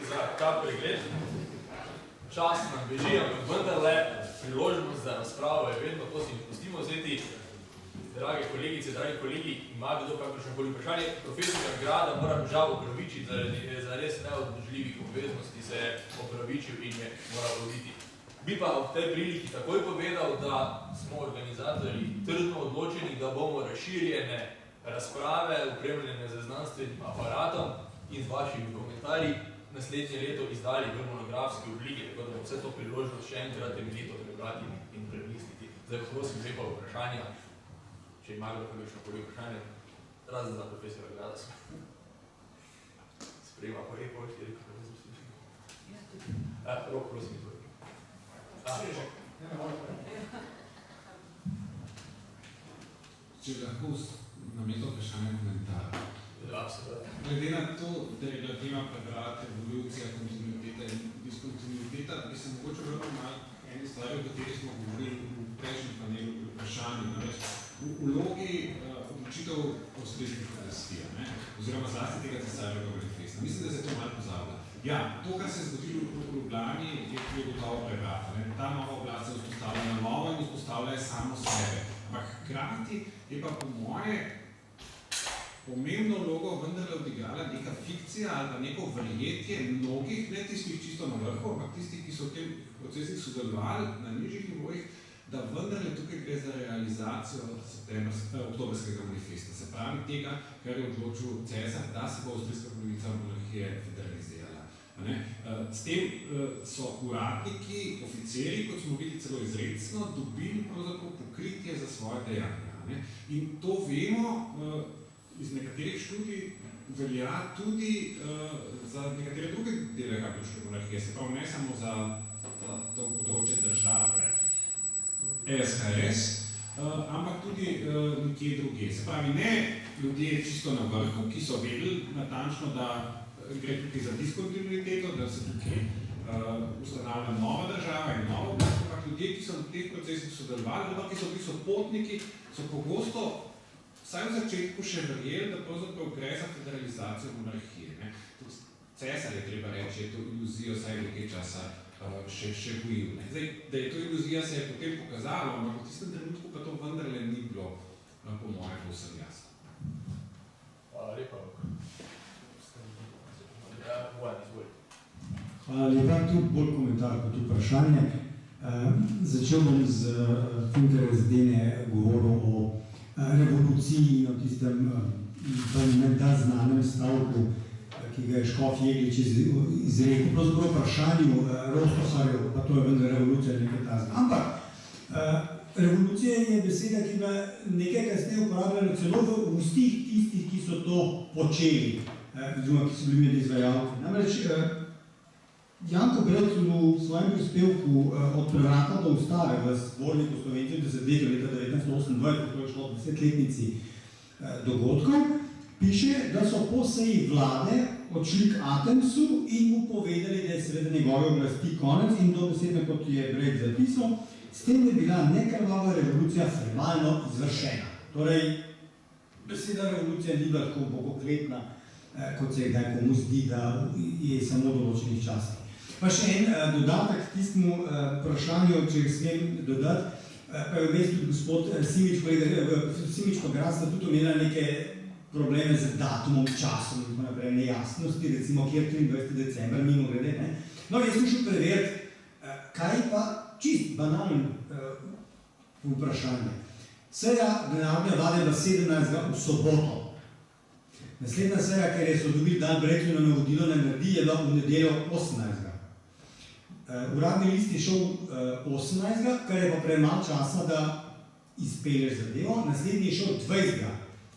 za ta pregled. Čas nam beži, ampak vendarle priložnost za razpravo je vedno, to si ne pustimo vzeti. Drage kolegice, dragi kolegi, ima kdo kakršnokoli vprašanje? Profesor Grada moram žal opravičiti, za res neodložljivih obveznosti se je opravičil in je moral oditi. Bi pa v tej priliki takoj povedal, da smo organizatorji trdno odločeni, da bomo razširjene razprave, opremljene z znanstvenim aparatom in z vašimi komentarji naslednje leto izdali v monografski obliki, tako da bomo vse to priložnost še enkrat temeljito prebrati in premisliti. Zdaj prosim lepa vprašanja, če ima kdo kakšnokoli vprašanje, razen za profesora Grada smo. Sprejema pa je pošti, rekel, da ne zaslušim. Rok, prosim, izvoj. Če lahko namesto vprašanja komentar. Glede na to, da je bila tema prebrati evolucija, kontinuiteta in diskontinuiteta, bi se mogoče vrlo malo eni stvari, o kateri smo govorili v prejšnjem panelu pri vprašanju. V vlogi odločitev avstrijskih dinastij, oziroma zlasti tega cesarjevega manifesta. Mislim, da se to malo pozablja. Ja, to, kar se je zgodilo v Ljubljani, je gotovo prebrata. Ta nova oblast se vzpostavlja na novo in vzpostavlja samo sebe. Ampak hkrati je pa po moje pomembno vlogo vendarle odigrala neka fikcija ali pa neko verjetje mnogih, ne tistih čisto na vrhu, ampak tistih, ki so v tem procesih sodelovali na nižjih nivojih, da vendarle tukaj gre za realizacijo oktobrskega manifesta. Se pravi tega, kar je odločil cesar, da se bo avstrijska monarhija federalizirala. S tem so uradniki, oficeri, kot smo videli celo izrecno, dobili pravzaprav pokritje za svoje dejanja. In to vemo, iz nekaterih študij velja tudi za nekatere druge dele habsburške monarhije, se pravi ne samo za to področje države SHS, ampak tudi nekje druge. Se pravi ne ljudje čisto na vrhu, ki so vedeli natančno, da gre tukaj za diskontinuiteto, da se tukaj ustanavlja nova država in nova oblast, ampak ljudje, ki so v teh procesih sodelovali, ki so bili sopotniki, so pogosto vsaj v začetku še verjeli, da pravzaprav gre za federalizacijo monarhije. Cesar je treba reči, je to iluzijo vsaj nekaj časa še bojil. Zdaj, da je to iluzija, se je potem pokazalo, ampak v tistem trenutku pa to vendarle ni bilo, po moje, povsem jasno. Hvala lepa. Hvala lepa, tu bolj komentar kot vprašanje. Začel bom z Finkeres-Dene govoril o revoluciji in o tistem menda znanem stavku, ki ga je Škof Jeglič izrekel. Pravzaprav vprašanju Rostosarjev, pa to je vendar revolucija nekaj tazga. Ampak revolucija je beseda, ki ga nekaj kasneje uporabljalo celo v ustih tistih, ki so to počeli, oziroma ki so bili med izvajalci. Namreč Janko Belc v svojem prispevku od prevrata do ustave v zborniku Slovencev desetletju leta 1928, ko je šlo 10-letnici dogodkov, piše, da so po seji vlade odšli k Atemsu in mu povedali, da je seveda njegove oblasti konec in dobesedno, kot je Breg zapisal, s tem je bila nekrvava revolucija formalno izvršena. Torej, beseda revolucija ni bila tako bogokletna, kot se kdaj komu zdi, da je samo določenih časov. Pa še en dodatek k tistemu vprašanju, če smem dodati, pa je vmes tudi gospod Simič pa Grad sta tudi imela neke probleme z datumom, časom, naprej nejasnosti, recimo kjer 23. decembra, mimo glede. No, jaz sem šel preveriti, kaj pa čist banalno vprašanje. Seja generalne vlade v 17. v soboto. Naslednja seja, ker so dobili dan Breklino navodilo na naredi, je bila v nedeljo 18. Uradni list je šel 18. kar je pa premalo časa, da izpelješ zadevo, naslednji je šel 20.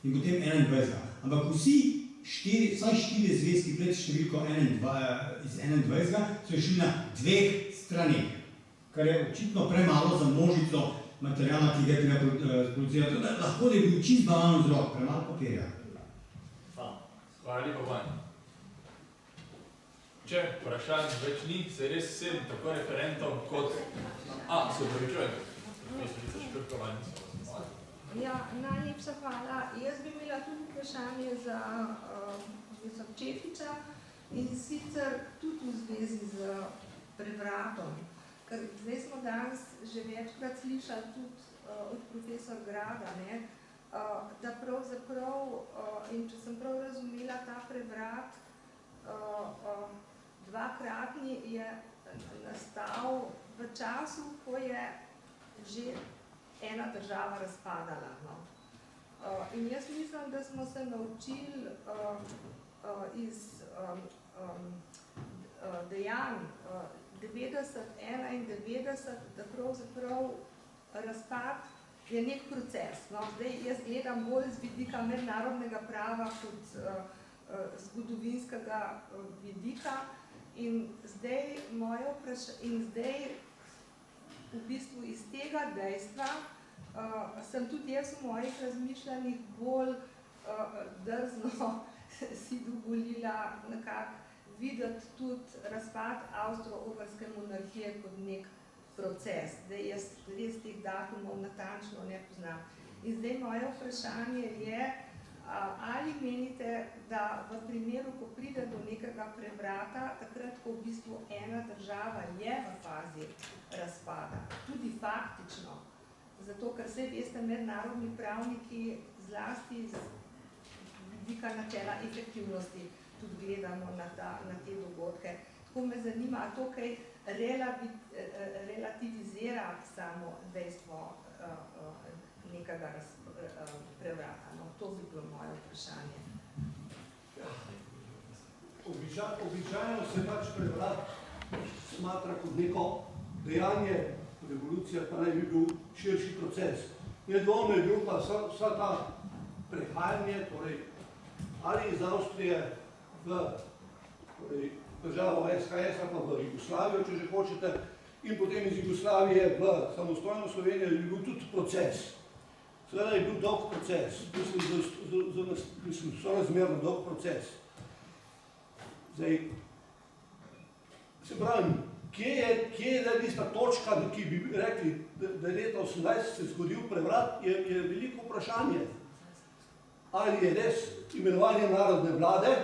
in potem 21. Ampak vsi vsaj 4 zvezki pred številko iz 21. so šli na 2 straneh, kar je očitno premalo za množico materijala, ki ga je treba producirati. Lahko da je bil čist banalno vzrok, premalo papirja. Hvala lepa, Vanja. Če vprašanj več ni, se res vsem tako referentom kot... se upravičujem. Ministrica Škrka, Vanja. Ja, najlepša hvala. Jaz bi imela tudi vprašanje za profesor Čefiča. In sicer tudi v zvezi z prevratom, ker zdaj smo danes že večkrat slišali tudi od profesor Grada, ne, da pravzaprav, in če sem prav razumela, ta prevrat dvakratni je nastal v času, ko je že ena država razpadala. No. In jaz mislim, da smo se naučili iz dejanj 90-91, da pravzaprav razpad je nek proces. No. Zdaj jaz gledam bolj z vidika mednarodnega prava kot zgodovinskega vidika in zdaj v bistvu iz tega dejstva sem tudi jaz v mojih razmišljanjih bolj drzno si dovolila nekako videti tudi razpad Avstro-Ogrske monarhije kot nek proces. Zdaj jaz res teh datumov natančno ne poznam. In zdaj moje vprašanje je, ali menite, da v primeru, ko pride do nekega prevrata, takrat, ko v bistvu ena država je v fazi razpada, tudi faktično, zato ker vse veste, mednarodni pravniki zlasti z vidika načela efektivnosti tudi gledamo na te dogodke. Tako me zanima, a to kaj relativizira samo dejstvo nekega prevrata. No, to bi bilo moje vprašanje. Običajno se pač prevrat smatra kot neko dejanje, revolucija pa naj bi bil širši proces. Nedvomno je bil pa vsa ta prehajanje, torej ali iz Avstrije v državo SHS ali pa v Jugoslavijo, če že hočete, in potem iz Jugoslavije v samostojno Slovenijo je bil tudi proces. Seveda je bil dolg proces, mislim, sorazmerno dolg proces. Zdaj, se pravim, kje je tista točka, ki bi rekli, da je leta 18 se zgodil prevrat, je veliko vprašanje. Ali je res imenovanje narodne vlade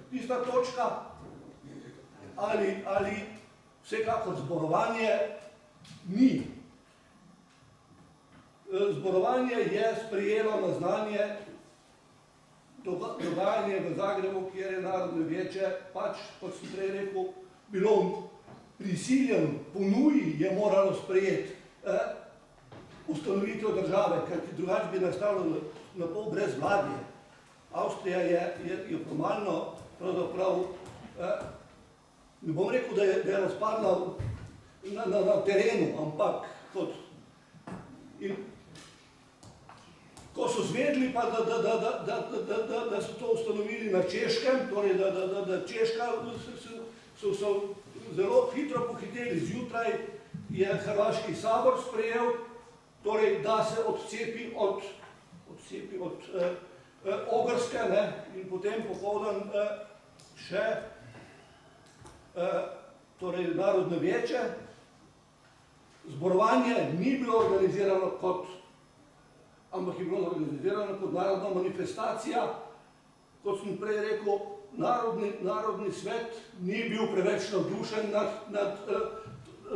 tista točka, ali vsekakor zborovanje ni. Zborovanje je sprejelo na znanje dogajanje v Zagrebu, kjer je Narodno vijeće, pač, kot sem prej rekel, bilo prisiljeno, po nuji je moralo sprejeti ustanovitev države, ker drugače bi nastalo na pol brez vladje. Avstrija je formalno, pravzaprav, ne bom rekel, da je razpadla na terenu, ampak kot. In ko so zvedli pa, da so to ustanovili na Češkem, torej da Češka so zelo hitro pohiteli. Zjutraj je Hrvaški sabor sprejel, torej da se odcepi od Ogrske, in potem popoldan še torej Narodno vijeće. Zborovanje ni bilo organizirano ampak je bilo organizirano kot narodna manifestacija. Kot sem prej rekel, Narodni svet ni bil preveč navdušen nad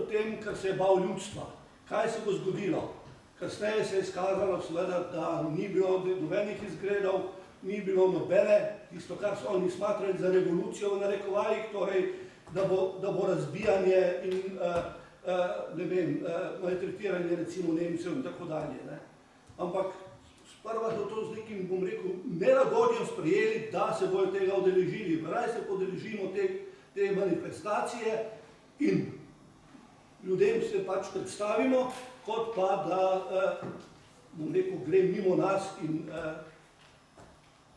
tem, kar se je bal ljudstva. Kaj se bo zgodilo? Kasneje se je izkazalo, seveda, da ni bilo nobenih izgredov, ni bilo nobene, tisto, kar so oni smatrali za revolucijo v narekovajih, torej, da bo razbijanje in maltretiranje recimo Nemcev in tako dalje. Ampak sprva so to z nekim, bom rekel, nelagodjem sprejeli, da se bojo tega udeležili. Raj se podeležimo te manifestacije in ljudem se pač predstavimo, kot pa da, bom rekel, gre mimo nas in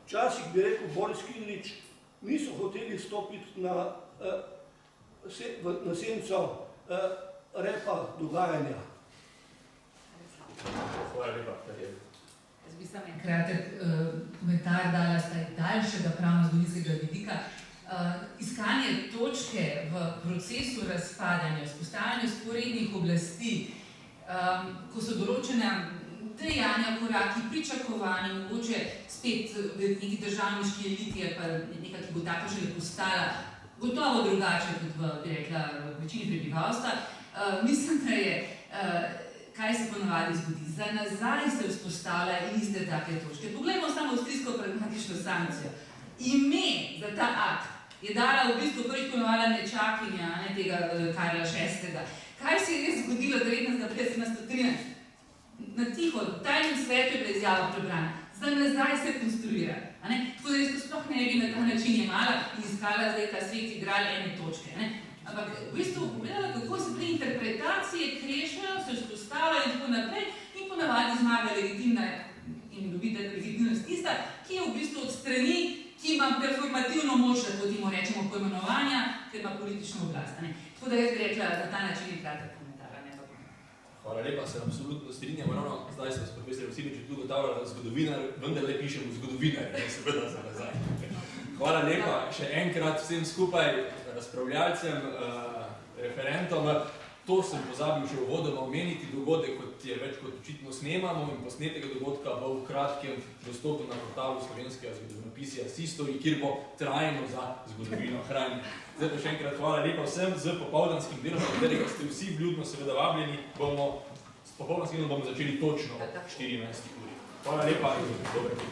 včasih bi rekel Boris Kidrič, niso hoteli stopiti na senco repa dogajanja. Hvala lepa. Jaz bi samo en kratek komentar dala zdaj daljšega pravno-zgodovinskega vidika. Iskanje točke v procesu razpadanja, vzpostavljanja vzporednih oblasti, ko so določene dejanja, koraki, pričakovanja, mogoče spet v neki državniški eliti ali pa nekaj, ki bo tako še postala, gotovo drugače kot bi rekla, v večini prebivalstva. Mislim, da je, kaj se ponavadi zgodi. Za nazaj se vzpostavlja iste take točke. Poglejmo samo avstrijsko pragmatično sankcijo. Ime za ta akt je dala v bistvu prvič ponovila nečakinja, ne, tega Karla VI. Kaj se je res zgodilo 1913? Na tiho, v tajnem svetu je bila izjava prebrana. Za nazaj se konstruira. Tako da jaz to sploh ne bi na ta način jemala in iskala zdaj ta svet igral ene točke. Ne? Ampak v bistvu pogledala, kako se pri interpretacije krešajo, se vzpostavljajo in tako naprej in ponavadi zmaga legitimna in dobita legitimnost tista, ki je v bistvu od strani, ki ima performativno moč, da temu rečemo poimenovanja, ker ima politično oblast. Tako da jaz bi rekla, na ta način je kratek komentar. Hvala lepa, se absolutno strinjamo. Ravno zdaj sem s profesor Vasiličič tudi ugotavljal, da zgodovinar vendarle pišemo zgodovinar, ne seveda za nazaj. Hvala lepa še enkrat vsem skupaj, razpravljalcem, referentom. To sem pozabil še uvodoma omeniti, dogodek, kot je več kot očitno snemamo in posnetega dogodka bo v kratkem dostopu na portalu slovenskega zgodovinopisja Sistori, kjer bo trajno za zgodovino hranjen. Zdaj pa še enkrat hvala lepa vsem z popoldanskim delom, na katerega ste vsi vljudno seveda vabljeni. S popoldanskim delom bomo začeli točno ob 14. uri. Hvala lepa in dober dan.